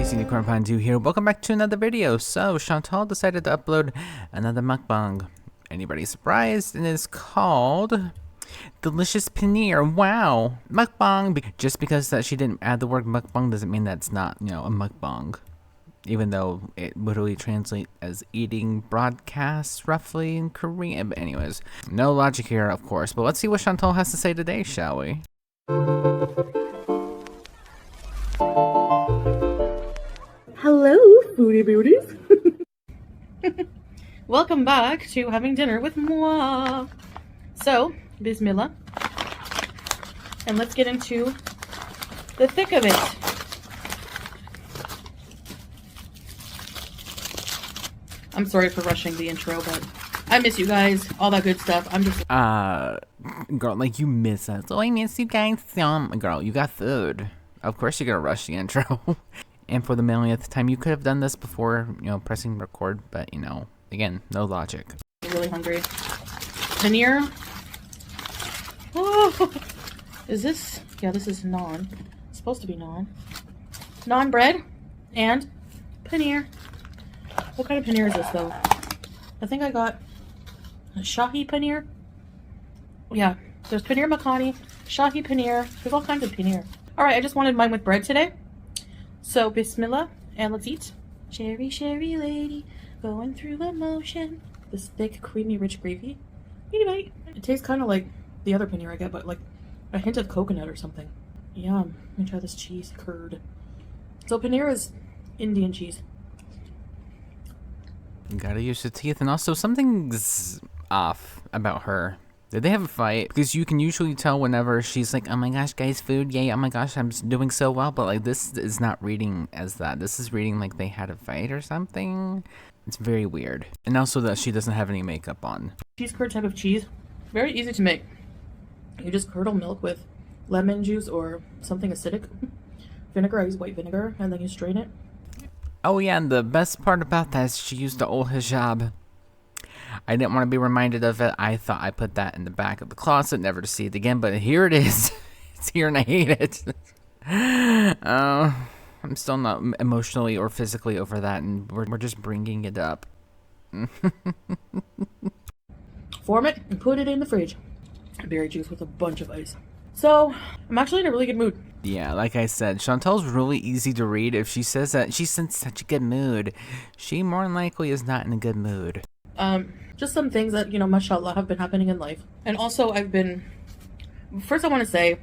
Crazy Unicorn Pine 2 here. Welcome back to another video. So, Chantal decided to upload another mukbang. Anybody surprised? And it's called Delicious Paneer. Wow. Mukbang. Just because that she didn't add the word mukbang doesn't mean that's not, you know, a mukbang. Even though it literally translates as eating broadcast roughly in Korean. But anyways, no logic here, of course. But let's see what Chantal has to say today, shall we? Hello, foodie beauties. Welcome back to having dinner with moi. So, bismillah. And let's get into the thick of it. I'm sorry for rushing the intro, but I miss you guys, all that good stuff. I'm just girl, like, you miss us. Oh, I miss you guys some. Girl, you got food. Of course you're gonna rush the intro. And for the millionth time, you could have done this before, you know, pressing record, but, you know, again, no logic. I'm really hungry. Paneer. Oh, is this? Yeah, this is naan. It's supposed to be naan. Naan bread and paneer. What kind of paneer is this, though? I think I got a Shahi paneer. Yeah, there's paneer makhani, Shahi paneer. There's all kinds of paneer. All right, I just wanted mine with bread today. So, bismillah, and let's eat. Cherry, cherry lady, going through emotion. This thick, creamy, rich gravy. Eat a bite. It tastes kind of like the other paneer I get, but like a hint of coconut or something. Yum. Let me try this cheese curd. So, paneer is Indian cheese. You gotta use your teeth, and also something's off about her. Did they have a fight? Because you can usually tell whenever she's like, oh my gosh, guys, food, yay, oh my gosh, I'm doing so well. But like, this is not reading as that. This is reading like they had a fight or something. It's very weird. And also that she doesn't have any makeup on. Cheese curd type of cheese. Very easy to make. You just curdle milk with lemon juice or something acidic. Vinegar, I use white vinegar, and then you strain it. Oh yeah, and the best part about that is she used the old hijab. I didn't want to be reminded of it. I thought I put that in the back of the closet, never to see it again, but here it is. It's here and I hate it. I'm still not emotionally or physically over that, and we're just bringing it up. Form it and put it in the fridge. Berry juice with a bunch of ice. So, I'm actually in a really good mood. Yeah, like I said, Chantal's really easy to read. If she says that she's in such a good mood, she more than likely is not in a good mood. Just some things that, you know, mashallah, have been happening in life. And also first I want to say,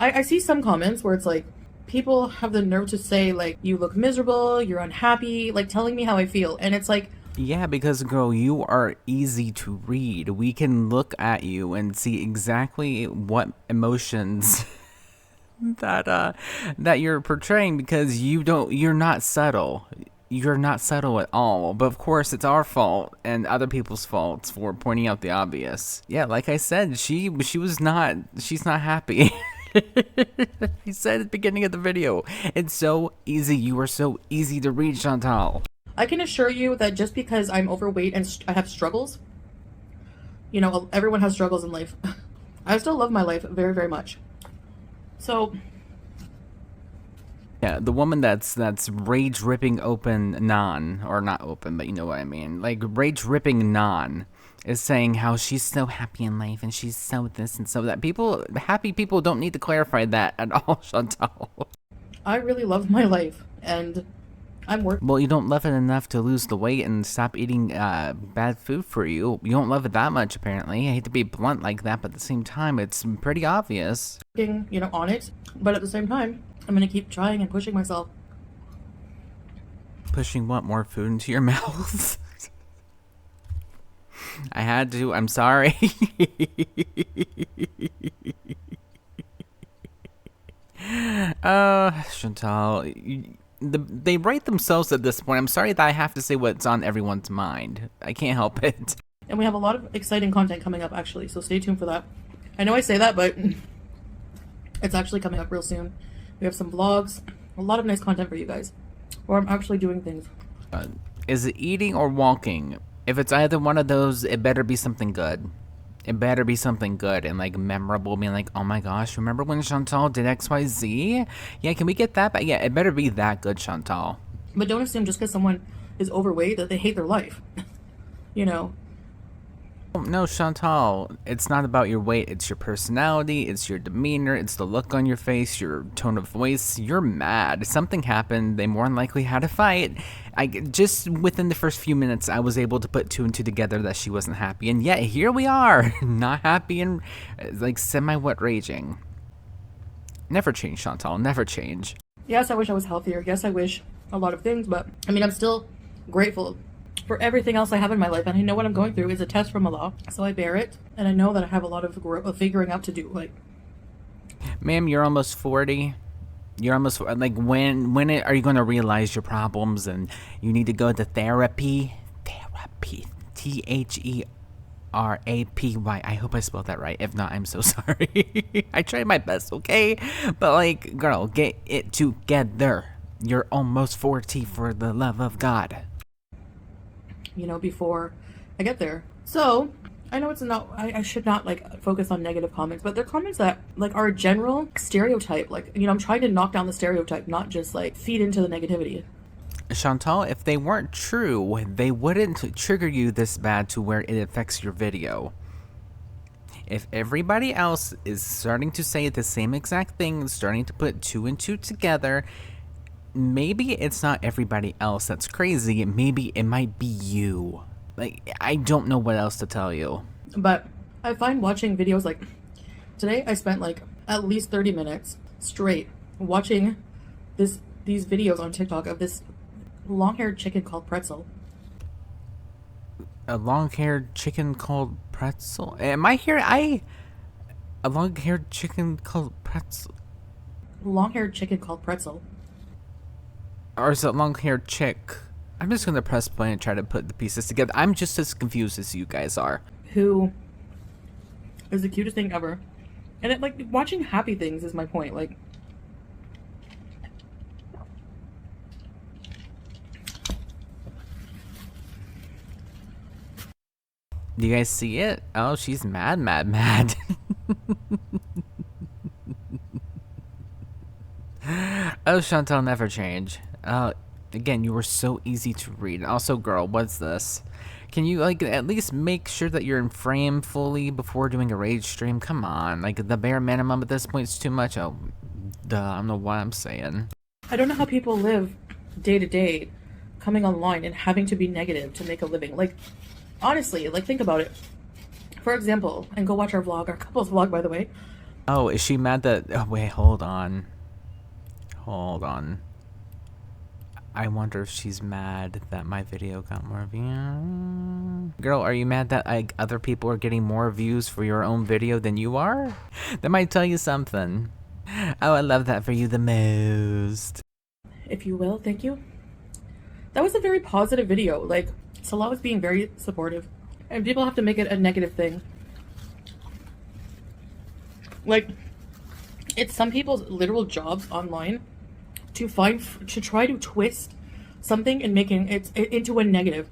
I see some comments where it's like, people have the nerve to say, like, you look miserable, you're unhappy, like, telling me how I feel. And it's like, yeah, because, girl, you are easy to read. We can look at you and see exactly what emotions that you're portraying, because you're not subtle. You're not subtle at all. But of course, it's our fault and other people's faults for pointing out the obvious. Yeah, like I said, she's not happy. He said at the beginning of the video, it's so easy. You are so easy to read, Chantal. I can assure you that just because I'm overweight and I have struggles, you know, everyone has struggles in life. I still love my life very, very much. So, yeah, the woman that's rage ripping open naan, or not open, but you know what I mean, like rage ripping naan, is saying how she's so happy in life and she's so this and so that. Happy people don't need to clarify that at all, Chantal. I really love my life, and I'm working. Well, you don't love it enough to lose the weight and stop eating bad food for you. You don't love it that much, apparently. I hate to be blunt like that, but at the same time, it's pretty obvious. You know, on it, but at the same time, I'm gonna keep trying and pushing myself. Pushing what? More food into your mouth? I had to. I'm sorry. Chantal, they write themselves at this point. I'm sorry that I have to say what's on everyone's mind. I can't help it. And we have a lot of exciting content coming up, actually, so stay tuned for that. I know I say that, but it's actually coming up real soon. We have some vlogs, a lot of nice content for you guys, where I'm actually doing things. Is it eating or walking? If it's either one of those, it better be something good. It better be something good and like memorable, being like, oh my gosh, remember when Chantal did XYZ? Yeah, can we get that back? Yeah, it better be that good, Chantal. But don't assume just because someone is overweight that they hate their life. You know? No, Chantal, it's not about your weight. It's your personality, it's your demeanor, it's the look on your face, your tone of voice. You're mad. Something happened. They more than likely had a fight. Just within the first few minutes, I was able to put two and two together that she wasn't happy. And yet, here we are, not happy and like semi-wet raging. Never change, Chantal. Never change. Yes, I wish I was healthier. Yes, I wish a lot of things. But, I mean, I'm still grateful for everything else I have in my life, and I know what I'm going through is a test from Allah, so I bear it, and I know that I have a lot of figuring out to do. Like, ma'am, you're almost 40. You're almost like when are you going to realize your problems and you need to go to therapy? Therapy, THERAPY. I hope I spelled that right. If not, I'm so sorry. I tried my best, okay? But like, girl, get it together. You're almost 40, for the love of God. You know, before I get there. So, I know it's not, I should not, like, focus on negative comments, but they're comments that, like, are a general stereotype. Like, you know, I'm trying to knock down the stereotype, not just, like, feed into the negativity. Chantal, if they weren't true, they wouldn't trigger you this bad to where it affects your video. If everybody else is starting to say the same exact thing, starting to put two and two together, maybe it's not everybody else that's crazy. Maybe it might be you. Like, I don't know what else to tell you. But I find watching videos like today, I spent like at least 30 minutes straight watching these videos on TikTok of this long-haired chicken called Pretzel. A long-haired chicken called Pretzel? Am I here? A long-haired chicken called Pretzel? Long-haired chicken called Pretzel. Or is it long-haired chick? I'm just gonna press play and try to put the pieces together. I'm just as confused as you guys are. Who is the cutest thing ever. And it, like, watching happy things is my point. Like, do you guys see it? Oh, she's mad. Oh, Chantal, never change. Again, you were so easy to read. Also, girl, what's this? Can you, like, at least make sure that you're in frame fully before doing a rage stream? Come on. Like, the bare minimum at this point is too much. Oh, duh, I don't know what I'm saying. I don't know how people live day to day coming online and having to be negative to make a living. Like, honestly, like, think about it. For example, and go watch our vlog, our couples vlog, by the way. Oh, is she mad that... Oh, wait, hold on. I wonder if she's mad that my video got more views. Girl, are you mad that like other people are getting more views for your own video than you are? That might tell you something. Oh, I love that for you the most. If you will, thank you. That was a very positive video. Like, Salah was being very supportive. And people have to make it a negative thing. Like, it's some people's literal jobs online to try to twist something and making it into a negative.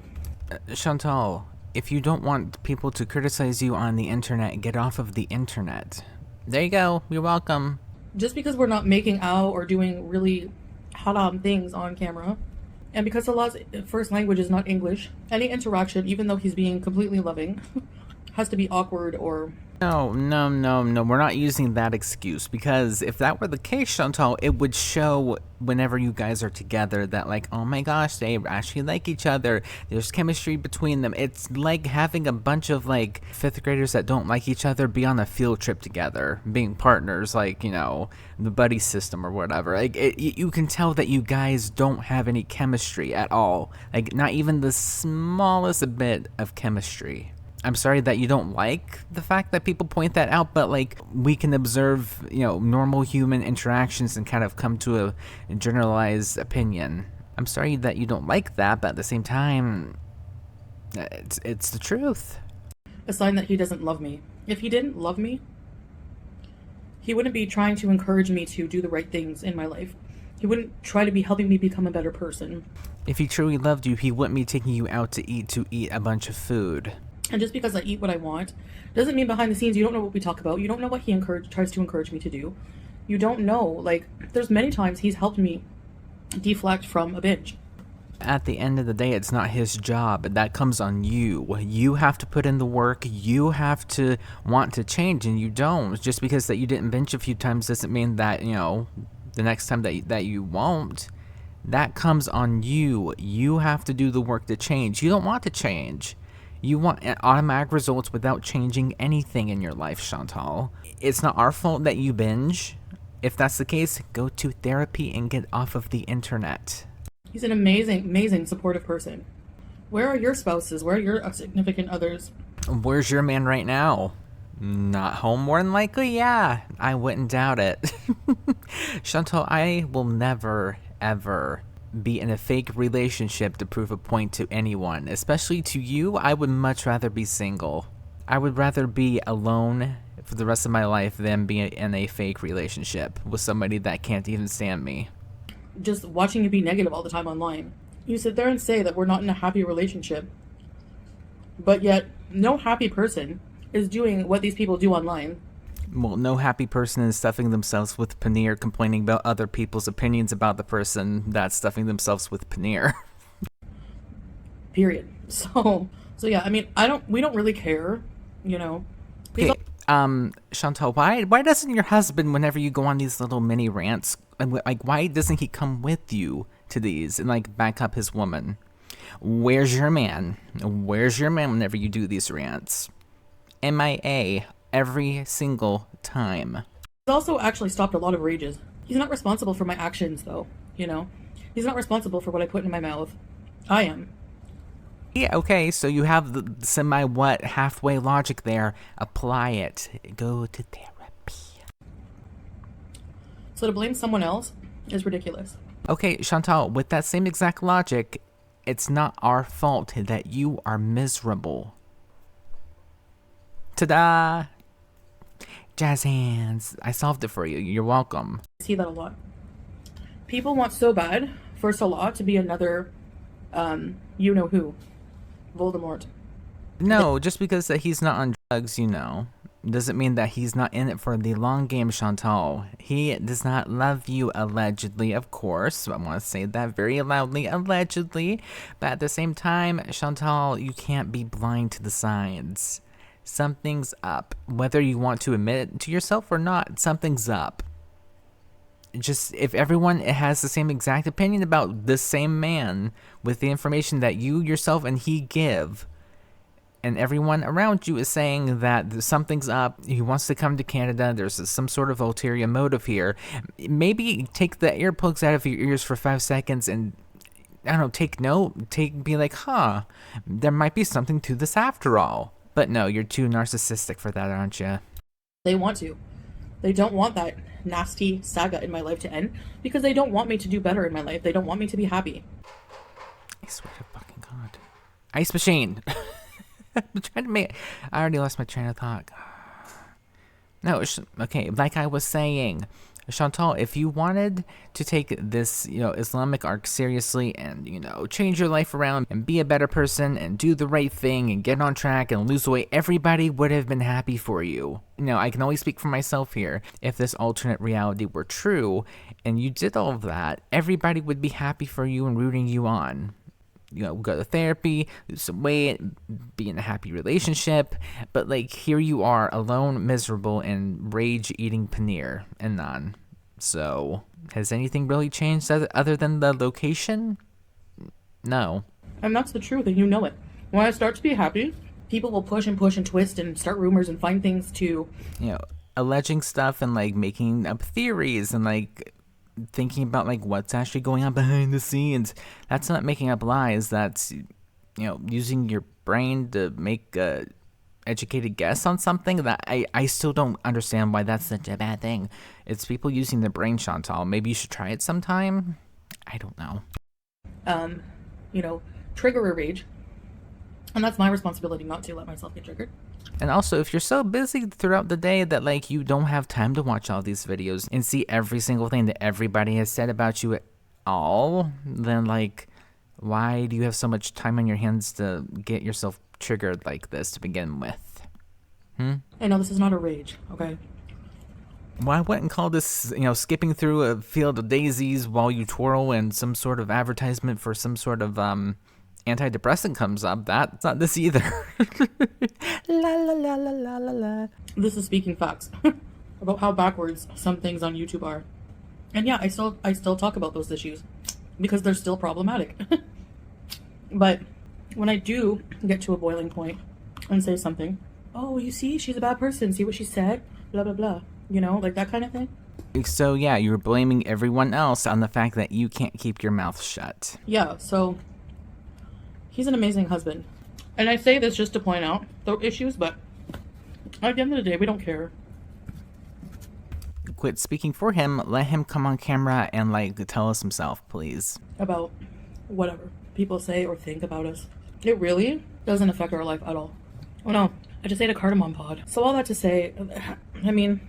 Chantal, if you don't want people to criticize you on the internet, get off of the internet. There you go. You're welcome. Just because we're not making out or doing really haram things on camera, and because Allah's first language is not English, any interaction, even though he's being completely loving, has to be awkward or... No, we're not using that excuse, because if that were the case, Chantal, it would show whenever you guys are together that, like, oh my gosh, they actually like each other, there's chemistry between them. It's like having a bunch of, like, 5th graders that don't like each other be on a field trip together, being partners, like, you know, the buddy system or whatever. Like, you can tell that you guys don't have any chemistry at all, like, not even the smallest bit of chemistry. I'm sorry that you don't like the fact that people point that out, but like we can observe, you know, normal human interactions and kind of come to a generalized opinion. I'm sorry that you don't like that, but at the same time, it's the truth. A sign that he doesn't love me. If he didn't love me, he wouldn't be trying to encourage me to do the right things in my life. He wouldn't try to be helping me become a better person. If he truly loved you, he wouldn't be taking you out to eat a bunch of food. And just because I eat what I want doesn't mean behind the scenes you don't know what we talk about. You don't know what he tries to encourage me to do. You don't know. Like, there's many times he's helped me deflect from a binge. At the end of the day, it's not his job. That comes on you. You have to put in the work. You have to want to change, and you don't. Just because that you didn't binge a few times doesn't mean that, you know, the next time that you won't. That comes on you. You have to do the work to change. You don't want to change. You want automatic results without changing anything in your life, Chantal. It's not our fault that you binge. If that's the case, go to therapy and get off of the internet. He's an amazing, amazing supportive person. Where are your spouses? Where are your significant others? Where's your man right now? Not home, more than likely? Yeah, I wouldn't doubt it. Chantal, I will never, ever be in a fake relationship to prove a point to anyone. Especially to you, I would much rather be single. I would rather be alone for the rest of my life than be in a fake relationship with somebody that can't even stand me. Just watching you be negative all the time online. You sit there and say that we're not in a happy relationship, but yet no happy person is doing what these people do online. Well, no happy person is stuffing themselves with paneer, complaining about other people's opinions about the person that's stuffing themselves with paneer. Period. So yeah, I mean, we don't really care, you know. Okay, Chantal, why doesn't your husband, whenever you go on these little mini rants, like, why doesn't he come with you to these and, like, back up his woman? Where's your man? Where's your man whenever you do these rants? MIA every single time. He's also actually stopped a lot of rages. He's not responsible for my actions, though, you know. He's not responsible for what I put in my mouth. I am. Yeah, okay, so you have the halfway logic there. Apply it. Go to therapy. So to blame someone else is ridiculous. Okay, Chantal, with that same exact logic, it's not our fault that you are miserable. Ta-da! Jazz hands. I solved it for you. You're welcome. I see that a lot. People want so bad for Salah to be another, you-know-who. Voldemort. No, just because that he's not on drugs, you know, doesn't mean that he's not in it for the long game, Chantal. He does not love you, allegedly, of course. I want to say that very loudly, allegedly. But at the same time, Chantal, you can't be blind to the signs. Something's up. Whether you want to admit it to yourself or not, something's up. Just, if everyone has the same exact opinion about this same man with the information that you yourself and he give, and everyone around you is saying that something's up, he wants to come to Canada, there's some sort of ulterior motive here, maybe take the earplugs out of your ears for 5 seconds and, I don't know, take note, be like, there might be something to this after all. But no, you're too narcissistic for that, aren't you? They want to. They don't want that nasty saga in my life to end because they don't want me to do better in my life. They don't want me to be happy. I swear to fucking God. Ice machine. I'm trying to make... I already lost my train of thought. No, okay, like I was saying, Chantal, if you wanted to take this, Islamic arc seriously and, change your life around and be a better person and do the right thing and get on track and lose weight, everybody would have been happy for you. I can only speak for myself here. If this alternate reality were true and you did all of that, everybody would be happy for you and rooting you on. Go to therapy, lose some weight, be in a happy relationship, but here you are alone, miserable, and rage eating paneer and naan. So, has anything really changed other than the location? No. And that's the truth, and you know it. When I start to be happy, people will push and twist and start rumors and find things to... alleging stuff and making up theories and thinking about what's actually going on behind the scenes. That's not making up lies. That's using your brain to make a educated guess on something that I still don't understand why that's such a bad thing. It's people using their brain, Chantal. Maybe you should try it sometime. I don't know. Trigger a rage. And that's my responsibility not to let myself get triggered. And also, if you're so busy throughout the day that you don't have time to watch all these videos and see every single thing that everybody has said about you at all, then why do you have so much time on your hands to get yourself triggered like this to begin with? I know this is not a rage, okay? Well, I wouldn't call this, skipping through a field of daisies while you twirl and some sort of advertisement for some sort of antidepressant comes up. That's not this either. La la la la la la la. This is speaking facts about how backwards some things on YouTube are. And yeah, I still talk about those issues because they're still problematic. But when I do get to a boiling point and say something, oh, you see, she's a bad person, see what she said, blah blah blah, like that kind of thing. So yeah, you're blaming everyone else on the fact that you can't keep your mouth shut. Yeah, so he's an amazing husband. And I say this just to point out the issues, but at the end of the day, we don't care. Quit speaking for him. Let him come on camera and tell us himself, please. About whatever people say or think about us. It really doesn't affect our life at all. Oh no, I just ate a cardamom pod. So all that to say, I mean,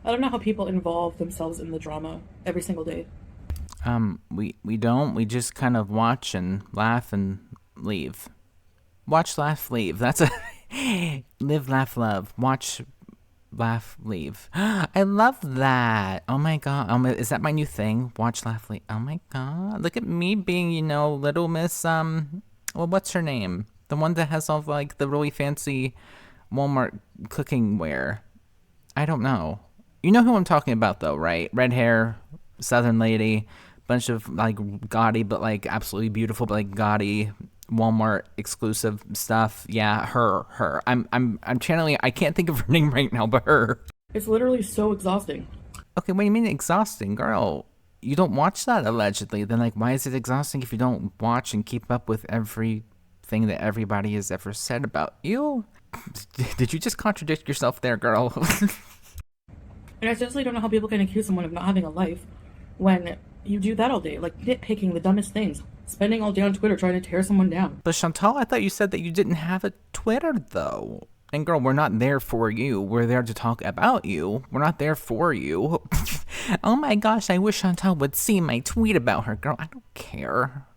I don't know how people involve themselves in the drama every single day. We don't. We just kind of watch and laugh and leave. Watch, laugh, leave. That's a live, laugh, love. Watch, laugh, leave. I love that. Oh my god. Is that my new thing? Watch, laugh, leave. Oh my god. Look at me being, little Miss well, what's her name? The one that has all the really fancy Walmart cooking wear. I don't know. You know who I'm talking about though, right? Red hair, Southern lady, bunch of gaudy but absolutely beautiful but gaudy Walmart exclusive stuff. Yeah, her. I'm channeling. I can't think of her name right now, but her. It's literally so exhausting. Okay, what do you mean exhausting, girl? You don't watch that allegedly. Then why is it exhausting if you don't watch and keep up with everything that everybody has ever said about you? Did you just contradict yourself there, girl? And I seriously don't know how people can accuse someone of not having a life when you do that all day, nitpicking the dumbest things, spending all day on Twitter trying to tear someone down. But Chantal, I thought you said that you didn't have a Twitter though. And girl, we're not there for you. We're there to talk about you. We're not there for you. Oh my gosh, I wish Chantal would see my tweet about her. Girl, I don't care.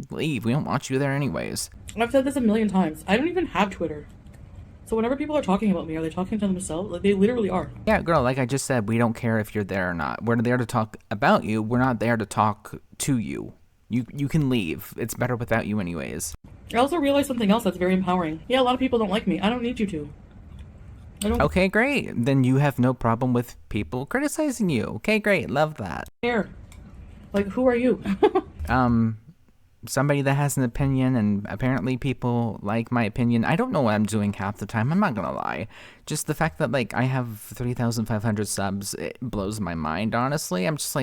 Leave. We don't want you there anyways. I've said this a million times. I don't even have Twitter. So whenever people are talking about me, are they talking to themselves? They literally are. Yeah, girl, like I just said, we don't care if you're there or not. We're there to talk about you. We're not there to talk to you. You can leave. It's better without you anyways. I also realized something else that's very empowering. Yeah, a lot of people don't like me. I don't need you to. Okay, great. Then you have no problem with people criticizing you. Okay, great. Love that. Care. Who are you? Somebody that has an opinion, and apparently people like my opinion. I don't know what I'm doing half the time. I'm not gonna lie. Just the fact that I have 3,500 subs, it blows my mind. Honestly, I'm just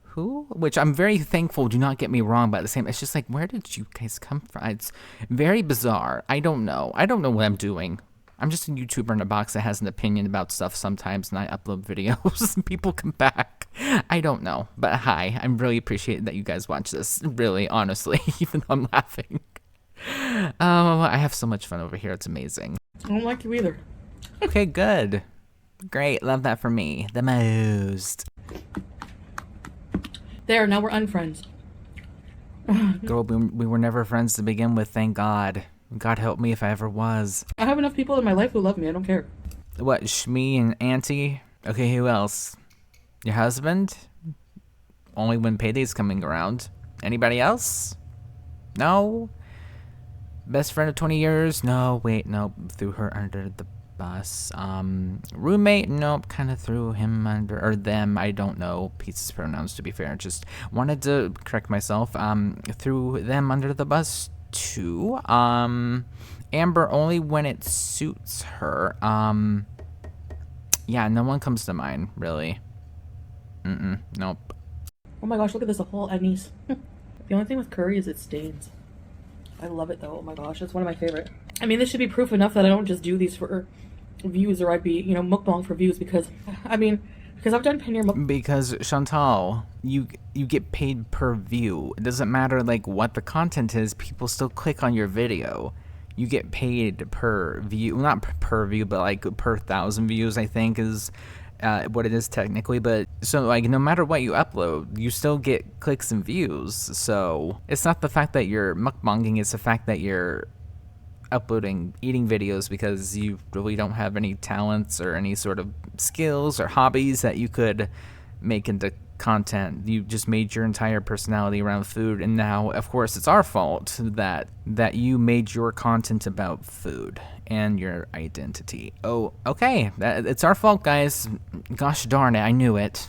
who? Which I'm very thankful. Do not get me wrong, but at the same, it's just where did you guys come from? It's very bizarre. I don't know. I don't know what I'm doing. I'm just a YouTuber in a box that has an opinion about stuff sometimes, and I upload videos and people come back. I don't know. But hi, I really appreciate that you guys watch this. Really, honestly, even though I'm laughing. Oh, I have so much fun over here. It's amazing. I don't like you either. Okay, good. Great. Love that for me. The most. There, now we're unfriends. Girl, we were never friends to begin with, thank God. God help me if I ever was. I have enough people in my life who love me. I don't care. What, Shmi and Auntie? Okay, who else? Your husband? Only when payday's coming around. Anybody else? No? Best friend of 20 years? No, wait, nope. Threw her under the bus. Roommate? Nope. Kind of threw him under, or them. I don't know. Pieces pronouns, to be fair. Just wanted to correct myself. Threw them under the bus too. Amber, only when it suits her. Yeah, no one comes to mind, really. Nope. Oh my gosh, look at this, a whole anise. The only thing with curry is it stains. I love it though. Oh my gosh, it's one of my favorite. I mean, this should be proof enough that I don't just do these for views, or I'd be, mukbang for views, because I've done paneer mukbang. Because Chantal, you get paid per view. It doesn't matter what the content is. People still click on your video. You get paid per view, not per view, but per 1,000 views. I think is what it is technically, but so like no matter what you upload, you still get clicks and views. So it's not the fact that you're mukbanging, it's the fact that you're uploading eating videos because you really don't have any talents or any sort of skills or hobbies that you could make into content. You just made your entire personality around food, and now of course it's our fault that you made your content about food and your identity. Oh, okay, it's our fault, guys. Gosh darn it, I knew it.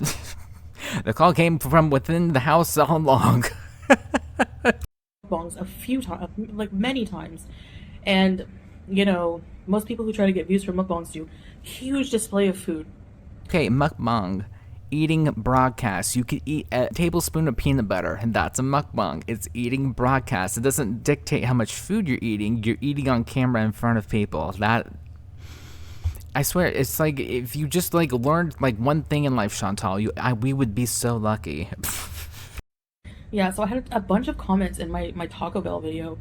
The call came from within the house all along. Mukbangs a few times, like many times. And, you know, most people who try to get views from mukbangs do huge display of food. Okay, mukbang, eating broadcast. You could eat a tablespoon of peanut butter, and that's a mukbang. It's eating broadcast. It doesn't dictate how much food you're eating. You're eating on camera in front of people. That, I swear, it's like if you just like learned like one thing in life, Chantal, we would be so lucky. Yeah, so I had a bunch of comments in my Taco Bell video.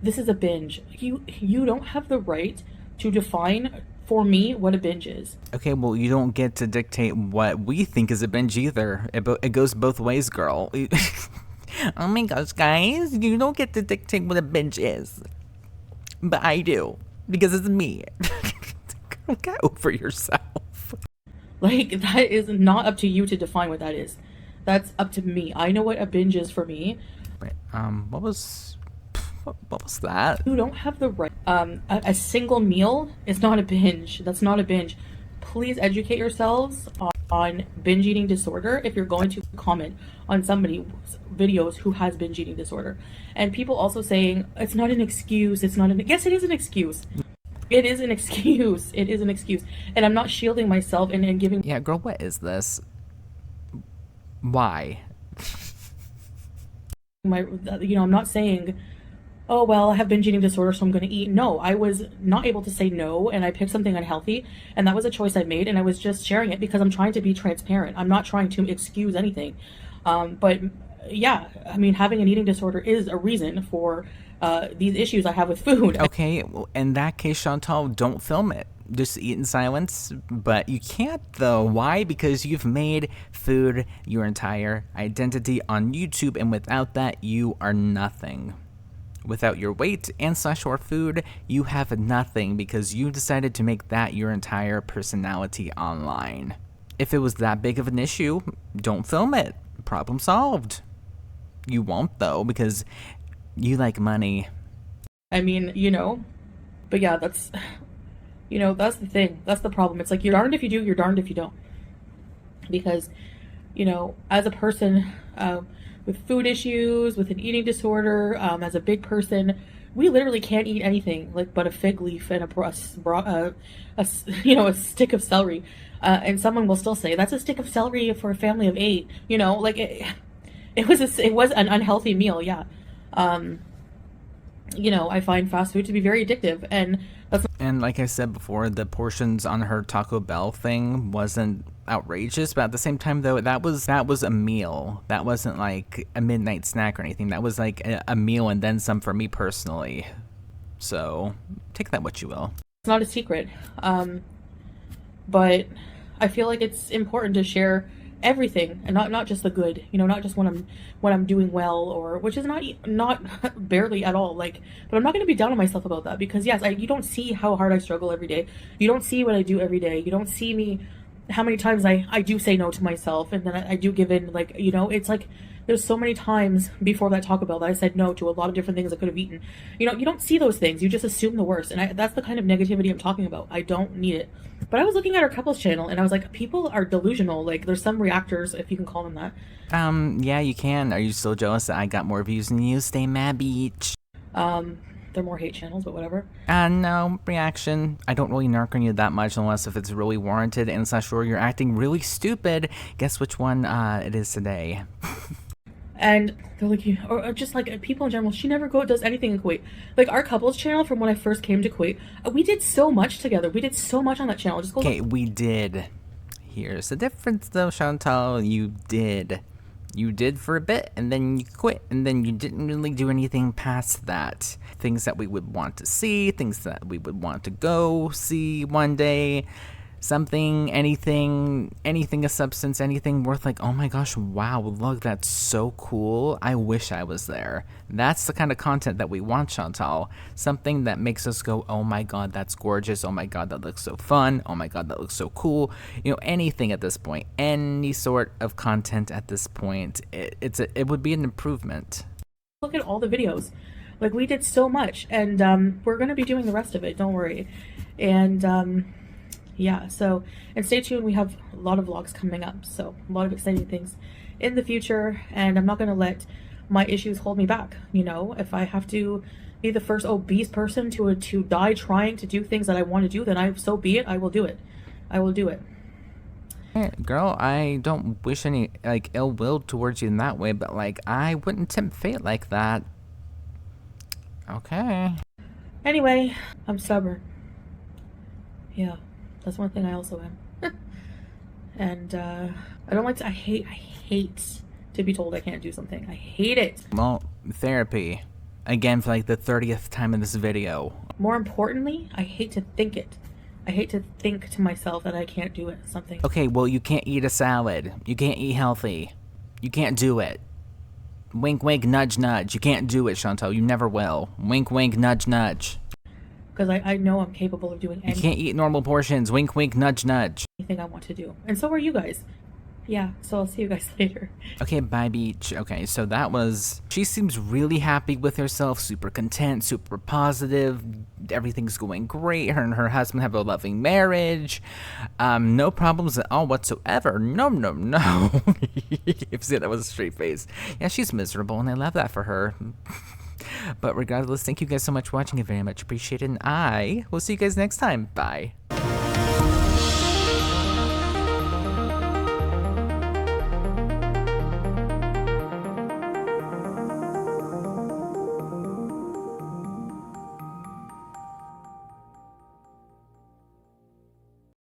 This is a binge. You don't have the right to define for me what a binge is. Okay, well, you don't get to dictate what we think is a binge either. It goes both ways, girl. Oh my gosh, guys, you don't get to dictate what a binge is. But I do, because it's me. Get over yourself. Like, that is not up to you to define what that is. That's up to me. I know what a binge is for me. Wait, what was that? You don't have the right. A single meal is not a binge. That's not a binge. Please educate yourselves on binge eating disorder if you're going to comment on somebody's videos who has binge eating disorder. And people also saying it's not an excuse. It's not an. Yes, it is an excuse. It is an excuse. It is an excuse. And I'm not shielding myself and giving. Yeah, girl, what is this? Why? I'm not saying, oh, well, I have binge eating disorder, so I'm going to eat. No, I was not able to say no, and I picked something unhealthy, and that was a choice I made, and I was just sharing it because I'm trying to be transparent. I'm not trying to excuse anything. But yeah, I mean, having an eating disorder is a reason for these issues I have with food. Okay, well, in that case, Chantal, don't film it. Just eat in silence. But you can't, though. Why? Because you've made food your entire identity on YouTube, and without that, you are nothing. Without your weight and / or food, you have nothing because you decided to make that your entire personality online. If it was that big of an issue, don't film it. Problem solved. You won't, though, because you like money. I mean, but yeah, that's the thing. That's the problem. It's like, you're darned if you do, you're darned if you don't. Because, as a person with food issues, with an eating disorder, as a big person, we literally can't eat anything but a fig leaf and a stick of celery. And someone will still say, that's a stick of celery for a family of 8. It was an unhealthy meal, yeah. I find fast food to be very addictive, and like I said before, the portions on her Taco Bell thing wasn't outrageous, but at the same time, though, that was a meal. That wasn't like a midnight snack or anything. That was like a meal and then some for me personally. So take that what you will. It's not a secret, but I feel like it's important to share everything, and not just the good, not just when I'm doing well, or which is not barely at all, but I'm not going to be down on myself about that, because yes, you don't see how hard I struggle every day. You don't see what I do every day. You don't see me how many times I do say no to myself, and then I do give in. It's like there's so many times before that Taco Bell that I said no to a lot of different things I could have eaten. You don't see those things. You just assume the worst, and that's the kind of negativity I'm talking about. I don't need it. But I was looking at our couples channel, and I was like, people are delusional. There's some reactors, if you can call them that. Yeah, you can. Are you still jealous that I got more views than you? Stay mad, beach. They're more hate channels, but whatever. No, reaction. I don't really narc on you that much unless if it's really warranted, and / or you're acting really stupid. Guess which one it is today. And they're like, or just like people in general, she never does anything in Kuwait. Our couples channel from when I first came to Kuwait, we did so much together. We did so much on that channel. Okay, we did. Here's the difference, though, Chantal. You did for a bit, and then you quit, and then you didn't really do anything past that. Things that we would want to see, things that we would want to go see one day. something, anything of substance, anything worth like, oh my gosh, wow, look, that's so cool. I wish I was there. That's the kind of content that we want, Chantal. Something that makes us go, oh my god, that's gorgeous. Oh my god, that looks so fun. Oh my god, that looks so cool. You know, anything at this point, any sort of content at this point, it would be an improvement. Look at all the videos. Like, we did so much, and we're going to be doing the rest of it, don't worry. And yeah, so, and stay tuned, we have a lot of vlogs coming up, so a lot of exciting things in the future, and I'm not going to let my issues hold me back. You know, if I have to be the first obese person to die trying to do things that I want to do, then so be it. I will do it. I will do it. Girl, I don't wish any like ill will towards you in that way, but like I wouldn't tempt fate like that. Okay. Anyway, I'm stubborn. Yeah, that's one thing I also am. And I don't like to, I hate to be told I can't do something. I hate it. Well, therapy. Again, for like the 30th time in this video. More importantly, I hate to think it. I hate to think to myself that I can't do it. Something. Okay, well, you can't eat a salad. You can't eat healthy. You can't do it. Wink, wink, nudge, nudge. You can't do it, Chantal. You never will. Wink, wink, nudge, nudge. Because I know I'm capable of doing anything. You can't eat normal portions. Wink, wink, nudge, nudge. Anything I want to do. And so are you guys. Yeah, so I'll see you guys later. Okay, bye, Beach. Okay, so that was... She seems really happy with herself, super content, super positive. Everything's going great. Her and her husband have a loving marriage. No problems at all whatsoever. No, no, no. You see, that was a straight face. Yeah, she's miserable, and I love that for her. But regardless, thank you guys so much for watching. I very much appreciate it, and I will see you guys next time. Bye.